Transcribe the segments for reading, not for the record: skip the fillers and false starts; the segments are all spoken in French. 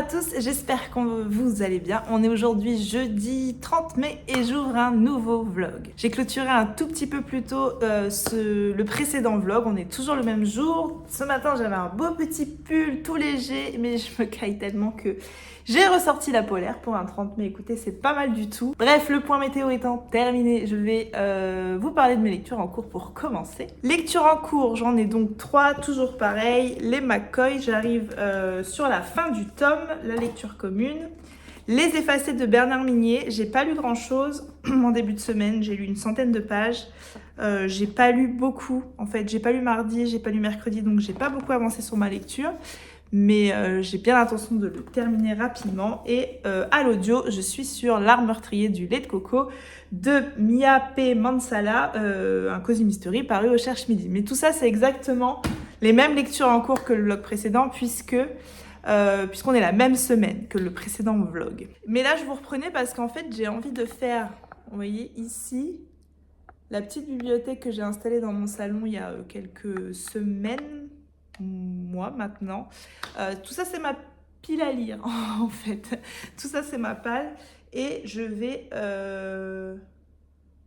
à tous, j'espère que vous allez bien. On est aujourd'hui jeudi 30 mai et j'ouvre un nouveau vlog. J'ai clôturé un tout petit peu plus tôt le précédent vlog, on est toujours le même jour. Ce matin j'avais un beau petit pull tout léger, mais je me caille tellement que j'ai ressorti la polaire pour un 30 mai. Écoutez, c'est pas mal du tout. Bref, le point météo étant terminé, je vais vous parler de mes lectures en cours pour commencer. Lecture en cours, j'en ai donc 3, toujours pareil. Les McCoy, j'arrive sur la fin du tome, la lecture commune. Les effacés de Bernard Minier, j'ai pas lu grand chose en début de semaine, j'ai lu une centaine de pages. J'ai pas lu beaucoup, en fait, j'ai pas lu mardi, j'ai pas lu mercredi, donc j'ai pas beaucoup avancé sur ma lecture. Mais j'ai bien l'intention de le terminer rapidement. Et à l'audio, je suis sur L'art meurtrier du lait de coco de Mia P. Mansala, un cosy mystery paru au Cherche Midi. Mais tout ça, c'est exactement les mêmes lectures en cours que le vlog précédent, puisqu'on est la même semaine que le précédent vlog. Mais là, je vous reprenais parce qu'en fait, j'ai envie de faire, vous voyez ici, la petite bibliothèque que j'ai installée dans mon salon il y a quelques semaines, mois maintenant. Tout ça, c'est ma pile à lire, en fait. Tout ça, c'est ma palle. Et je vais...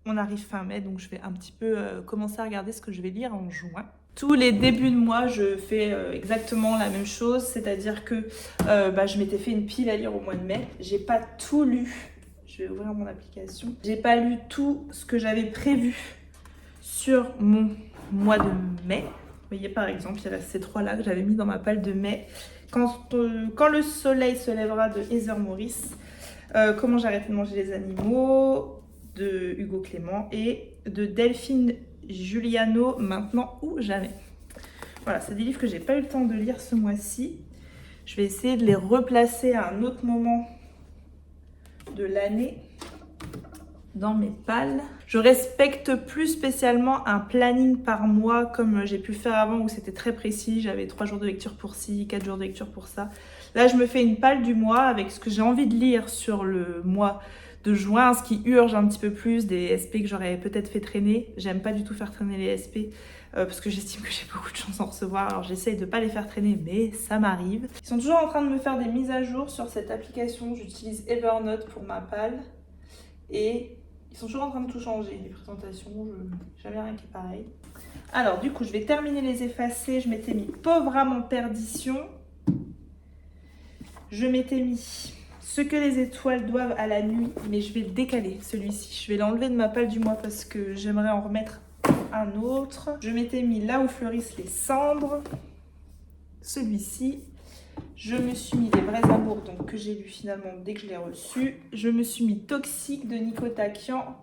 On arrive fin mai, donc je vais un petit peu commencer à regarder ce que je vais lire en juin. Tous les débuts de mois, je fais exactement la même chose, c'est-à-dire que je m'étais fait une pile à lire au mois de mai. J'ai pas tout lu. Je vais ouvrir mon application. J'ai pas lu tout ce que j'avais prévu sur mon mois de mai. Vous voyez, par exemple, il reste ces trois-là que j'avais mis dans ma palle de mai. Quand le soleil se lèvera de Heather Morris, Comment j'ai arrêté de manger les animaux de Hugo Clément et de Delphine Giuliano, Maintenant ou jamais. Voilà, c'est des livres que j'ai pas eu le temps de lire ce mois-ci. Je vais essayer de les replacer à un autre moment de l'année dans mes palles. Je respecte plus spécialement un planning par mois comme j'ai pu faire avant où c'était très précis. J'avais 3 jours de lecture pour ci, 4 jours de lecture pour ça. Là, je me fais une palle du mois avec ce que j'ai envie de lire sur le mois de juin, ce qui urge un petit peu plus, des SP que j'aurais peut-être fait traîner. J'aime pas du tout faire traîner les SP parce que j'estime que j'ai beaucoup de chance d'en recevoir. Alors j'essaye de pas les faire traîner, mais ça m'arrive. Ils sont toujours en train de me faire des mises à jour sur cette application. J'utilise Evernote pour ma palle et ils sont toujours en train de tout changer, les présentations, jamais rien qui est pareil. Alors du coup, je vais terminer les effacés. Je m'étais mis Pauvre âme en perdition. Je m'étais mis Ce que les étoiles doivent à la nuit, mais je vais le décaler, celui-ci. Je vais l'enlever de ma palle du mois parce que j'aimerais en remettre un autre. Je m'étais mis Là où fleurissent les cendres, celui-ci. Je me suis mis Les vrais amours, donc que j'ai lu finalement dès que je l'ai reçu. Je me suis mis Toxique de Nico Takian,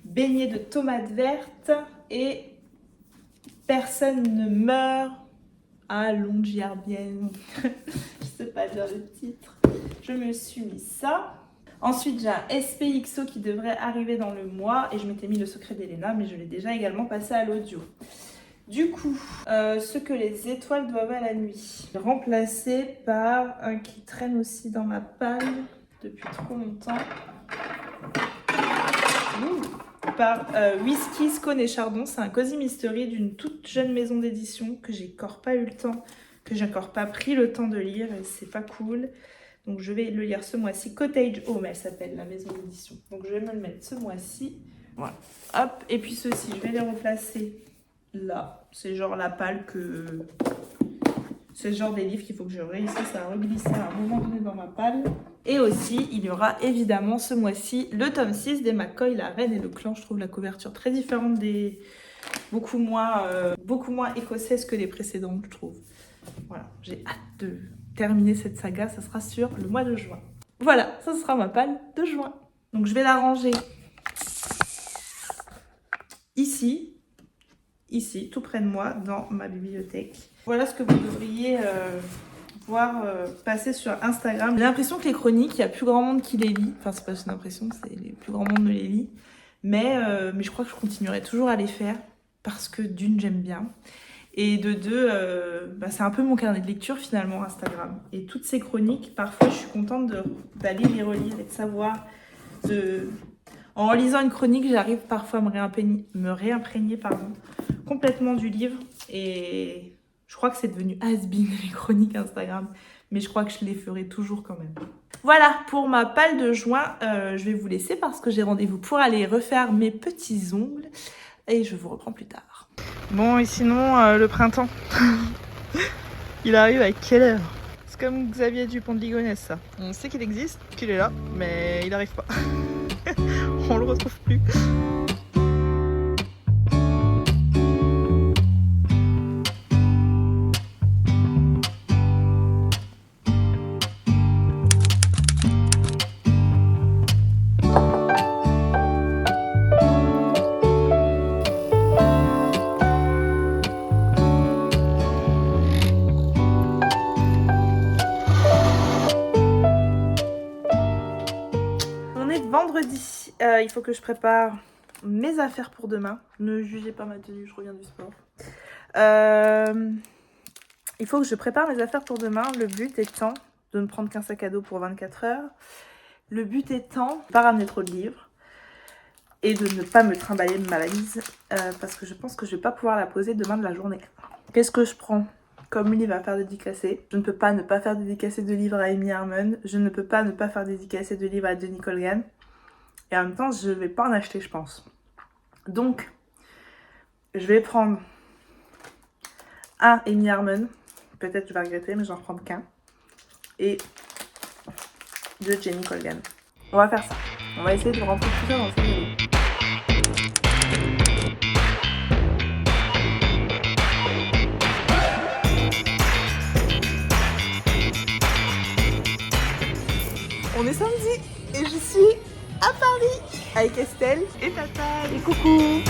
Beignet de tomates vertes et Personne ne meurt à Longyearbyen. Je sais pas dire le titre. Je me suis mis ça. Ensuite, j'ai un SPXO qui devrait arriver dans le mois et je m'étais mis Le secret d'Elena, mais je l'ai déjà également passé à l'audio. Du coup, Ce que les étoiles doivent à la nuit, remplacé par un qui traîne aussi dans ma palle depuis trop longtemps. Par Whisky, Scone et Chardon. C'est un cosy mystery d'une toute jeune maison d'édition que j'ai encore pas eu le temps, que j'ai encore pas pris le temps de lire et c'est pas cool. Donc je vais le lire ce mois-ci. Cottage Home, elle s'appelle la maison d'édition. Donc je vais me le mettre ce mois-ci. Voilà. Hop, et puis ceux-ci, je vais les replacer là. C'est genre la palle que... C'est le genre des livres qu'il faut que je réussisse à reglisser à un moment donné dans ma palle. Et aussi, il y aura évidemment ce mois-ci le tome 6 des McCoy, La Reine et le Clan. Je trouve la couverture très différente des... beaucoup moins écossaise que les précédentes, je trouve. Voilà, j'ai hâte de terminer cette saga. Ça sera sur le mois de juin. Voilà, ça sera ma palle de juin. Donc je vais la ranger ici, tout près de moi, dans ma bibliothèque. Voilà ce que vous devriez voir passer sur Instagram. J'ai l'impression que les chroniques, il n'y a plus grand monde qui les lit. Enfin, c'est pas une impression, c'est le plus grand monde me les lit. Mais je crois que je continuerai toujours à les faire parce que d'une, j'aime bien. Et de deux, c'est un peu mon carnet de lecture finalement, Instagram. Et toutes ces chroniques, parfois, je suis contente d'aller les relire et de savoir... En lisant une chronique, j'arrive parfois à me réimprégner complètement du livre. Et je crois que c'est devenu has-been les chroniques Instagram. mais je crois que je les ferai toujours quand même. Voilà pour ma palle de juin, je vais vous laisser parce que j'ai rendez-vous pour aller refaire mes petits ongles et je vous reprends plus tard. Bon et sinon le printemps, il arrive à quelle heure? C'est comme Xavier Dupont de Ligonnès ça. On sait qu'il existe, qu'il est là, mais il n'arrive pas. On le retrouve plus. Vendredi, il faut que je prépare mes affaires pour demain. Ne jugez pas ma tenue, je reviens du sport. Il faut que je prépare mes affaires pour demain. Le but étant de ne prendre qu'un sac à dos pour 24 heures. Le but étant de ne pas ramener trop de livres et de ne pas me trimballer ma valise parce que je pense que je ne vais pas pouvoir la poser demain de la journée. Qu'est-ce que je prends comme livre à faire dédicacer? Je ne peux pas ne pas faire dédicacer de livres à Amy Harmon. Je ne peux pas ne pas faire dédicacer de livres à Jenny Colgan. Et en même temps, je ne vais pas en acheter, je pense. Donc, je vais prendre un Amy Harmon. Peut-être je vais regretter, mais j'en reprends qu'un. Et de Jenny Colgan. On va faire ça. On va essayer de rentrer tout ça dans le sac à dos. On est samedi et je suis à Paris avec Estelle et Tata. Et coucou.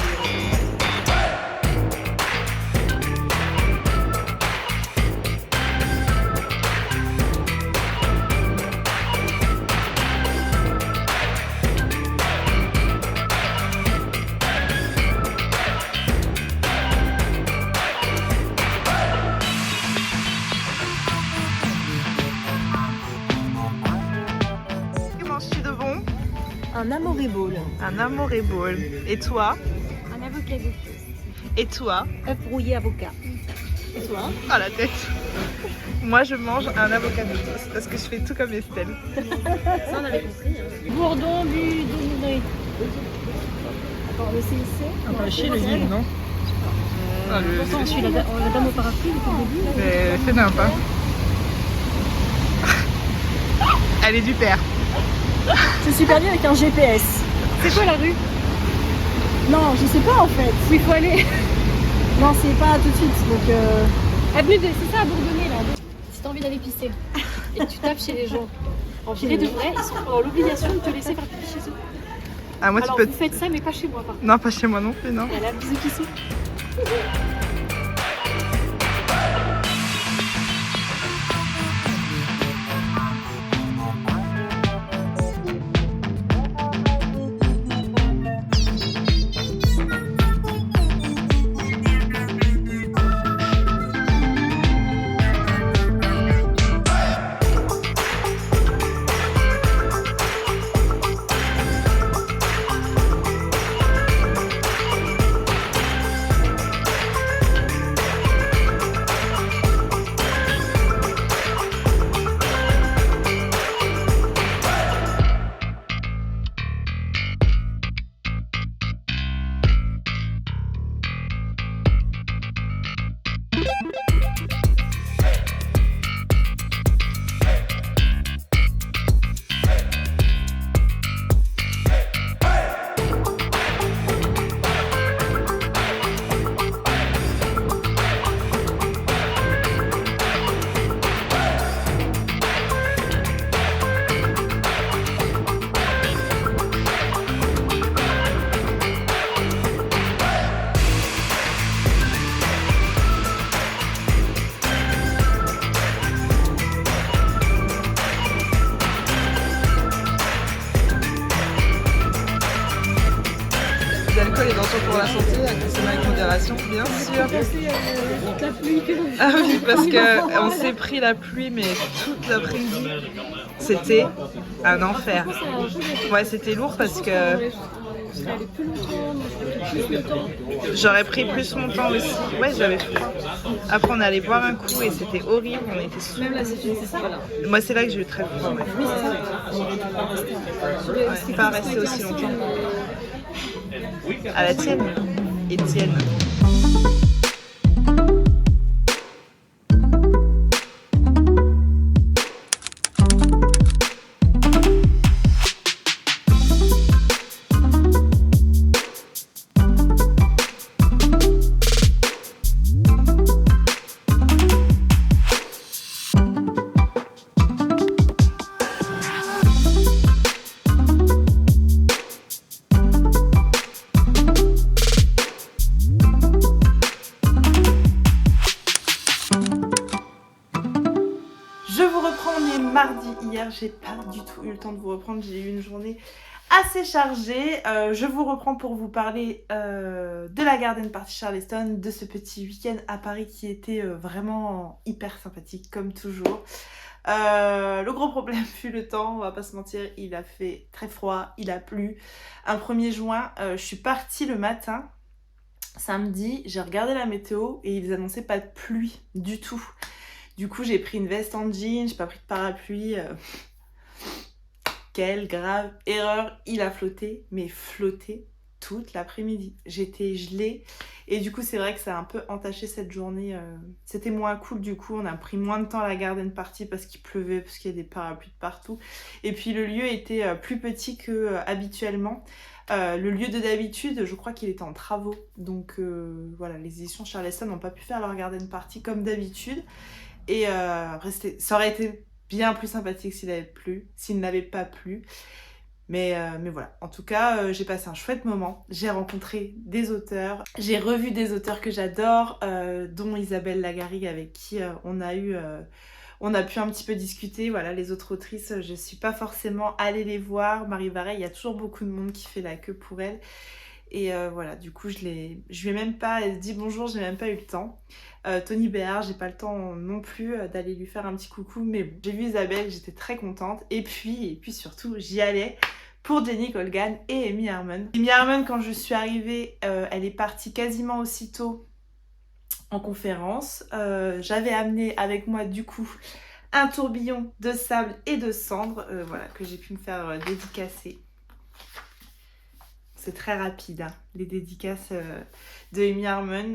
Un amoréball. Un amoréball. Et toi? Un avocado. Et toi? Œuf brouillé avocat. Et toi? Ah la tête. Moi je mange un avocado toast parce que je fais tout comme Estelle. Ça on avait compris. Bourdon du dénigré. Attends, le CIC. Ah bah chez le guide, non? Pourtant on suit la dame au parapluie depuis le début. C'est n'importe quoi. Elle est du père. Je suis perdue avec un GPS. C'est quoi la rue? Non, je sais pas en fait. Où il faut aller? Non, c'est pas tout de suite. Donc avenue de, c'est ça à Bourdonnais là. Si t'as envie d'aller pisser et que tu tapes chez les gens, en vrai de vrai, ils sont dans l'obligation de te laisser faire pipi chez eux. Ah moi alors tu peux. Vous faites ça mais pas chez moi par contre. Non, pas chez moi non plus, non. Et elle a bisous pisser. L'alcool est dangereux pour la santé, à consommer avec modération, bien sûr. Ah oui, parce qu'on s'est pris la pluie, mais toute l'après-midi, c'était un enfer. Ouais, c'était lourd parce que vous serez allé plus longtemps, moi j'aurais pris plus de temps. J'aurais pris plus mon temps aussi. Ouais, j'avais froid. Après, on est allé boire un coup et c'était horrible. On était sous. Même là, c'est ça. Voilà. Moi, c'est là que j'ai eu très froid. Ouais. Oui, c'est ça. Ouais, pas rester aussi longtemps. À la tienne, Étienne. Mardi, hier j'ai pas du tout eu le temps de vous reprendre, j'ai eu une journée assez chargée. Je vous reprends pour vous parler de la Garden Party Charleston, de ce petit week-end à Paris qui était vraiment hyper sympathique comme toujours. Le gros problème fut le temps, on va pas se mentir, il a fait très froid, il a plu. Un 1er juin, je suis partie le matin, samedi, j'ai regardé la météo et ils annonçaient pas de pluie du tout. Du coup, j'ai pris une veste en jean, j'ai pas pris de parapluie. Quelle grave erreur, il a flotté, mais flotté toute l'après-midi. J'étais gelée et du coup, c'est vrai que ça a un peu entaché cette journée. C'était moins cool du coup, on a pris moins de temps à la garden party parce qu'il pleuvait, parce qu'il y a des parapluies de partout. Et puis le lieu était plus petit que habituellement. Le lieu de d'habitude, je crois qu'il était en travaux. Donc voilà, les éditions Charleston n'ont pas pu faire leur garden party comme d'habitude. Et ça aurait été bien plus sympathique s'il n'avait pas plu. Mais voilà, en tout cas, j'ai passé un chouette moment. J'ai rencontré des auteurs, j'ai revu des auteurs que j'adore, dont Isabelle Lagarrigue avec qui on a pu un petit peu discuter. Voilà, les autres autrices, je suis pas forcément allée les voir. Marie Varey, il y a toujours beaucoup de monde qui fait la queue pour elle. Et voilà, du coup, je lui ai même pas dit bonjour, j'ai même pas eu le temps. Tony Béard, j'ai pas le temps non plus d'aller lui faire un petit coucou, mais bon, j'ai vu Isabelle, j'étais très contente. Et puis surtout, j'y allais pour Jenny Colgan et Amy Harmon. Amy Harmon, quand je suis arrivée, elle est partie quasiment aussitôt en conférence. J'avais amené avec moi du coup un tourbillon de sable et de cendres, voilà, que j'ai pu me faire dédicacer. C'est très rapide, hein, les dédicaces de Amy Harmon.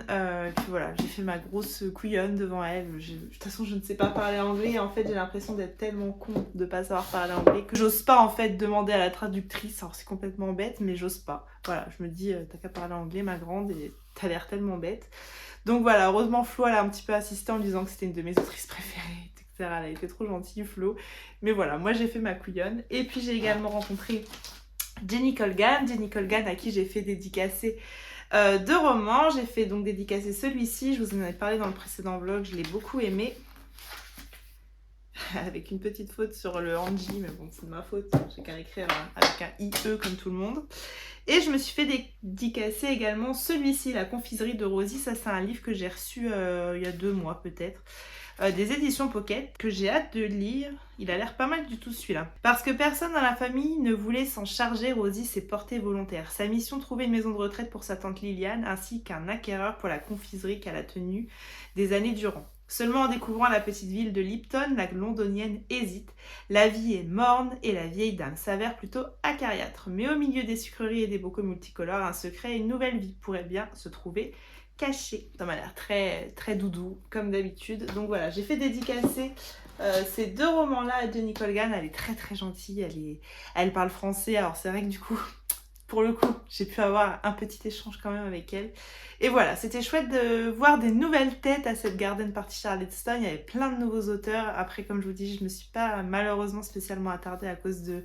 Puis voilà, j'ai fait ma grosse couillonne devant elle. De toute façon, je ne sais pas parler anglais. Et en fait, j'ai l'impression d'être tellement con de ne pas savoir parler anglais que j'ose pas en fait demander à la traductrice. Alors c'est complètement bête, mais j'ose pas. Voilà, je me dis, t'as qu'à parler anglais, ma grande, et t'as l'air tellement bête. Donc voilà, heureusement Flo, elle a un petit peu assisté en me disant que c'était une de mes autrices préférées, etc. Elle a été trop gentille, Flo. Mais voilà, moi j'ai fait ma couillonne. Et puis j'ai également rencontré Jenny Colgan à qui j'ai fait dédicacer 2 romans. J'ai fait donc dédicacer celui-ci, je vous en avais parlé dans le précédent vlog, je l'ai beaucoup aimé. Avec une petite faute sur le Anji, mais bon, c'est de ma faute, j'ai qu'à écrire avec un IE comme tout le monde. Et je me suis fait dédicacer également celui-ci, La confiserie de Rosie. Ça, c'est un livre que j'ai reçu il y a 2 mois peut-être. Des éditions Pocket, que j'ai hâte de lire. Il a l'air pas mal du tout celui-là. Parce que personne dans la famille ne voulait s'en charger, Rosie s'est portée volontaire. Sa mission, trouver une maison de retraite pour sa tante Liliane, ainsi qu'un acquéreur pour la confiserie qu'elle a tenue des années durant. Seulement en découvrant la petite ville de Lipton, la londonienne hésite. La vie est morne et la vieille dame s'avère plutôt acariâtre. Mais au milieu des sucreries et des bocaux multicolores, un secret et une nouvelle vie pourrait bien se trouver caché. Ça m'a l'air très, très doudou, comme d'habitude. Donc voilà, j'ai fait dédicacer ces 2 romans-là à Jenny Colgan. Elle est très très gentille, elle parle français. Alors c'est vrai que du coup, pour le coup, j'ai pu avoir un petit échange quand même avec elle. Et voilà, c'était chouette de voir des nouvelles têtes à cette Garden Party Charleston. Il y avait plein de nouveaux auteurs. Après, comme je vous dis, je me suis pas malheureusement spécialement attardée à cause de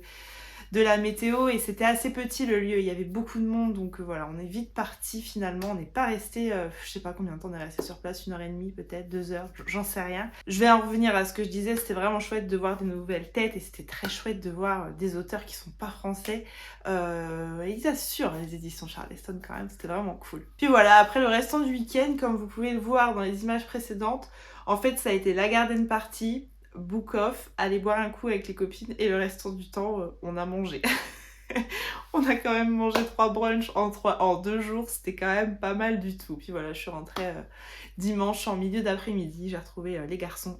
la météo et c'était assez petit le lieu, il y avait beaucoup de monde, donc voilà, on est vite parti finalement, on n'est pas resté, je sais pas combien de temps on est resté sur place, 1h30 peut-être, 2 heures, j'en sais rien. Je vais en revenir à ce que je disais, c'était vraiment chouette de voir des nouvelles têtes et c'était très chouette de voir des auteurs qui sont pas français. Ils assurent les éditions Charleston quand même, c'était vraiment cool. Puis voilà, après le restant du week-end, comme vous pouvez le voir dans les images précédentes, en fait ça a été la garden party, book off, aller boire un coup avec les copines et le restant du temps on a mangé. On a quand même mangé 3 brunchs en 2 jours, c'était quand même pas mal du tout. Puis voilà, je suis rentrée dimanche en milieu d'après-midi, j'ai retrouvé les garçons.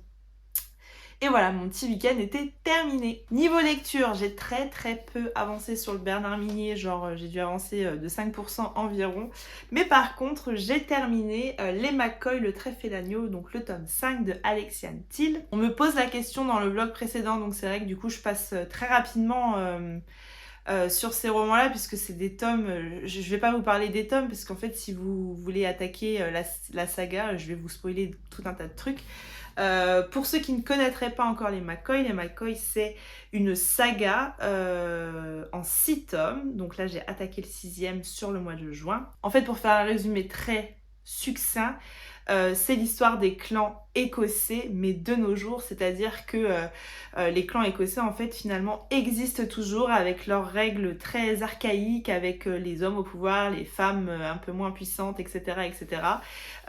Et voilà, mon petit week-end était terminé. Niveau lecture, j'ai très peu avancé sur le Bernard Minier, genre j'ai dû avancer de 5% environ. Mais par contre, j'ai terminé Les McCoy, le trèfle et l'agneau, donc le tome 5 de Alexiane Thiel. On me pose la question dans le vlog précédent, donc c'est vrai que du coup je passe très rapidement sur ces romans-là, puisque c'est des tomes, je vais pas vous parler des tomes, parce qu'en fait si vous voulez attaquer la saga, je vais vous spoiler tout un tas de trucs. Pour ceux qui ne connaîtraient pas encore les McCoy c'est une saga en 6 tomes. Donc là j'ai attaqué le 6e sur le mois de juin. En fait, pour faire un résumé très succinct, c'est l'histoire des clans écossais, mais de nos jours, c'est-à-dire que les clans écossais en fait finalement existent toujours avec leurs règles très archaïques, avec les hommes au pouvoir, les femmes un peu moins puissantes, etc. etc.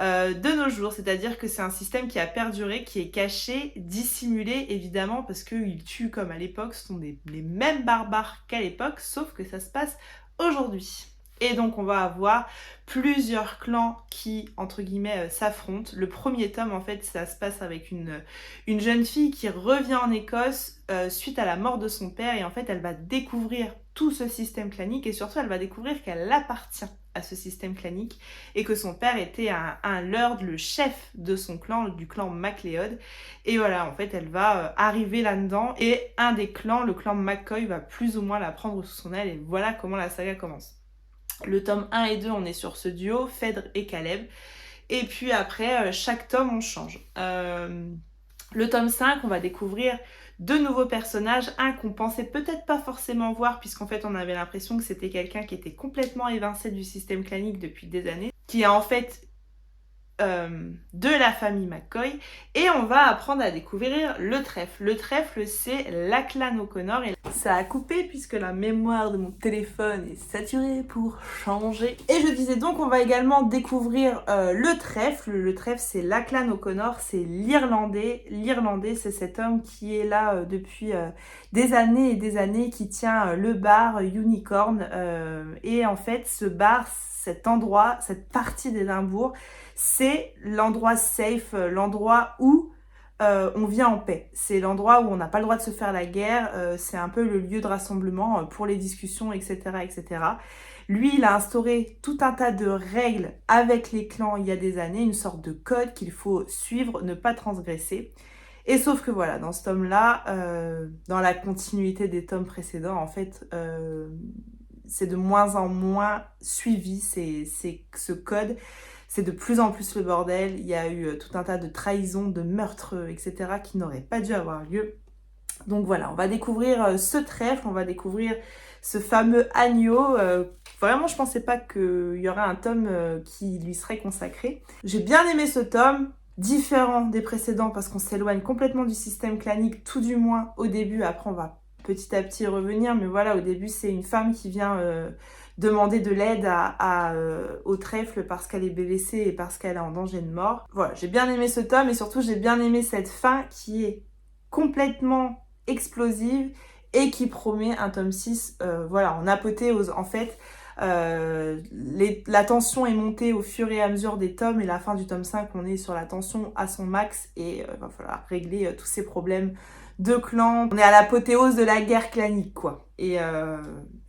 De nos jours, c'est-à-dire que c'est un système qui a perduré, qui est caché, dissimulé évidemment, parce qu'ils tuent comme à l'époque, ce sont les mêmes barbares qu'à l'époque, sauf que ça se passe aujourd'hui. Et donc on va avoir plusieurs clans qui, entre guillemets, s'affrontent. Le premier tome, en fait, ça se passe avec une jeune fille qui revient en Écosse suite à la mort de son père. Et en fait, elle va découvrir tout ce système clanique et surtout, elle va découvrir qu'elle appartient à ce système clanique et que son père était un lord, le chef de son clan, du clan MacLeod. Et voilà, en fait, elle va arriver là-dedans et un des clans, le clan McCoy, va plus ou moins la prendre sous son aile et voilà comment la saga commence. Le tome 1 et 2, on est sur ce duo, Phèdre et Caleb. Et puis après, chaque tome, on change. Le tome 5, on va découvrir de nouveaux personnages. Un qu'on pensait peut-être pas forcément voir, puisqu'en fait, on avait l'impression que c'était quelqu'un qui était complètement évincé du système clanique depuis des années, qui est en fait de la famille McCoy. Et on va apprendre à découvrir le trèfle. Le trèfle, c'est Lachlan O'Connor. Et ça a coupé puisque la mémoire de mon téléphone est saturée pour changer. Et je disais donc, on va également découvrir le trèfle. Le trèfle, c'est Lachlan O'Connor, c'est l'Irlandais. L'Irlandais, c'est cet homme qui est là depuis des années et des années, qui tient le bar Unicorn. Et en fait, ce bar, cet endroit, cette partie d'Édimbourg, c'est l'endroit safe, l'endroit où on vit en paix. C'est l'endroit où on n'a pas le droit de se faire la guerre, c'est un peu le lieu de rassemblement pour les discussions, etc., etc. Lui, il a instauré tout un tas de règles avec les clans il y a des années, une sorte de code qu'il faut suivre, ne pas transgresser. Et sauf que voilà, dans ce tome-là, dans la continuité des tomes précédents, en fait, c'est de moins en moins suivi, ce code. C'est de plus en plus le bordel. Il y a eu tout un tas de trahisons, de meurtres, etc. qui n'auraient pas dû avoir lieu. Donc voilà, on va découvrir ce trèfle, on va découvrir ce fameux agneau. Vraiment, je pensais pas qu'il y aurait un tome qui lui serait consacré. J'ai bien aimé ce tome, différent des précédents parce qu'on s'éloigne complètement du système clanique, tout du moins au début. Après, on va petit à petit revenir, mais voilà, au début, c'est une femme qui vient demander de l'aide au trèfle parce qu'elle est blessée et parce qu'elle est en danger de mort. Voilà, j'ai bien aimé ce tome et surtout, j'ai bien aimé cette fin qui est complètement explosive et qui promet un tome 6, voilà, en apothéose. En fait, la tension est montée au fur et à mesure des tomes et la fin du tome 5, on est sur la tension à son max et il va falloir régler tous ces problèmes de clans. On est à l'apothéose de la guerre clanique, quoi. Et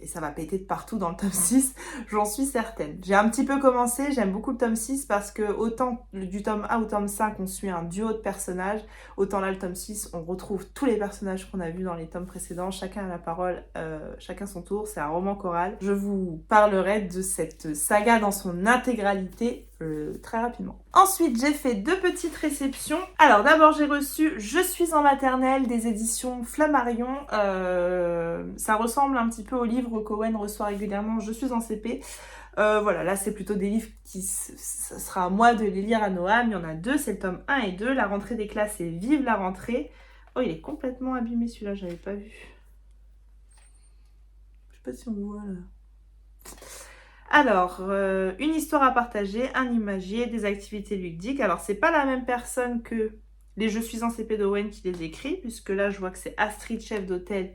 ça va péter de partout dans le tome 6, j'en suis certaine. J'ai un petit peu commencé, j'aime beaucoup le tome 6 parce que autant du tome 1 au tome 5, on suit un duo de personnages, autant là, le tome 6, on retrouve tous les personnages qu'on a vus dans les tomes précédents, chacun a la parole, chacun son tour, c'est un roman choral. Je vous parlerai de cette saga dans son intégralité très rapidement. Ensuite, j'ai fait 2 petites réceptions. Alors d'abord, j'ai reçu Je suis en maternelle des éditions Flammarion. Ça ressemble un petit peu au livre qu'Owen reçoit régulièrement, Je suis en CP. Voilà, là c'est plutôt des livres ça sera à moi de les lire à Noam. Il y en a 2, c'est le tome 1 et 2. La rentrée des classes et Vive la rentrée. Oh, il est complètement abîmé celui-là, j'avais pas vu. Je sais pas si on voit là. Alors, une histoire à partager, un imagier, des activités ludiques. Alors, c'est pas la même personne que les Je suis en CP d'Owen qui les écrit, puisque là, je vois que c'est Astrid, chef d'hôtel,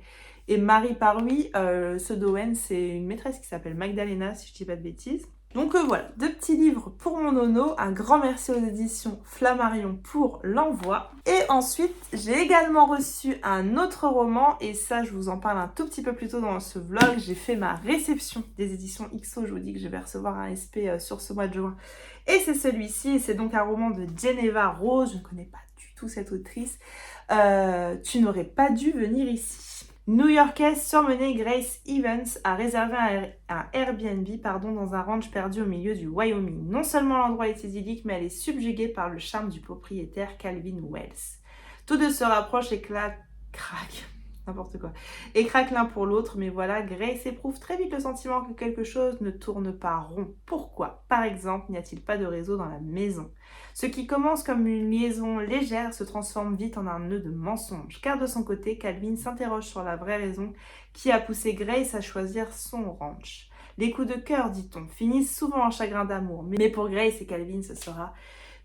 Et Marie Parui, ce Doen, c'est une maîtresse qui s'appelle Magdalena, si je dis pas de bêtises. Donc voilà, 2 petits livres pour mon nono. Un grand merci aux éditions Flammarion pour l'envoi. Et ensuite, j'ai également reçu un autre roman. Et ça, je vous en parle un tout petit peu plus tôt dans ce vlog. J'ai fait ma réception des éditions XO. Je vous dis que je vais recevoir un SP sur ce mois de juin. Et c'est celui-ci. C'est donc un roman de Geneva Rose. Je ne connais pas du tout cette autrice. Tu n'aurais pas dû venir ici. New-Yorkaise surmenée Grace Evans a réservé un Airbnb dans un ranch perdu au milieu du Wyoming. Non seulement l'endroit est idyllique, mais elle est subjuguée par le charme du propriétaire Calvin Wells. Tous deux se rapprochent et craquent l'un pour l'autre, mais voilà, Grace éprouve très vite le sentiment que quelque chose ne tourne pas rond. Pourquoi? Par exemple, n'y a-t-il pas de réseau dans la maison? Ce qui commence comme une liaison légère se transforme vite en un nœud de mensonge, car de son côté, Calvin s'interroge sur la vraie raison qui a poussé Grace à choisir son ranch. Les coups de cœur, dit-on, finissent souvent en chagrin d'amour, mais pour Grace et Calvin, ce sera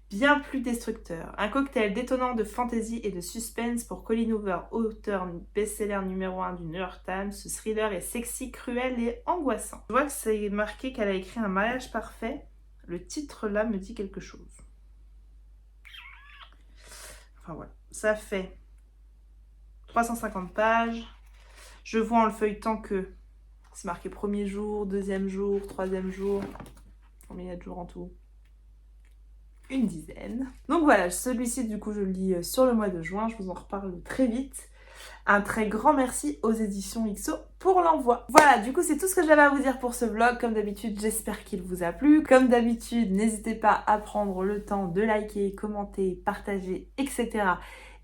bien plus destructeur. Un cocktail détonnant de fantaisie et de suspense pour Colleen Hoover, auteur best-seller numéro 1 du New York Times. Ce thriller est sexy, cruel et angoissant. Je vois que c'est marqué qu'elle a écrit Un mariage parfait. Le titre là me dit quelque chose. Enfin voilà, ça fait 350 pages. Je vois en le feuilletant que c'est marqué premier jour, deuxième jour, troisième jour. Combien il y a de jours en tout? Une dizaine. Donc voilà, celui-ci du coup je le lis sur le mois de juin, je vous en reparle très vite. Un très grand merci aux éditions XO pour l'envoi. Voilà, du coup c'est tout ce que j'avais à vous dire pour ce vlog. Comme d'habitude, j'espère qu'il vous a plu. Comme d'habitude, n'hésitez pas à prendre le temps de liker, commenter, partager, etc.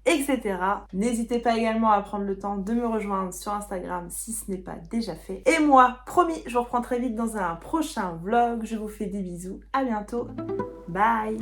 etc. N'hésitez pas également à prendre le temps de me rejoindre sur Instagram si ce n'est pas déjà fait. Et moi, promis, je vous reprends très vite dans un prochain vlog. Je vous fais des bisous, à bientôt, bye.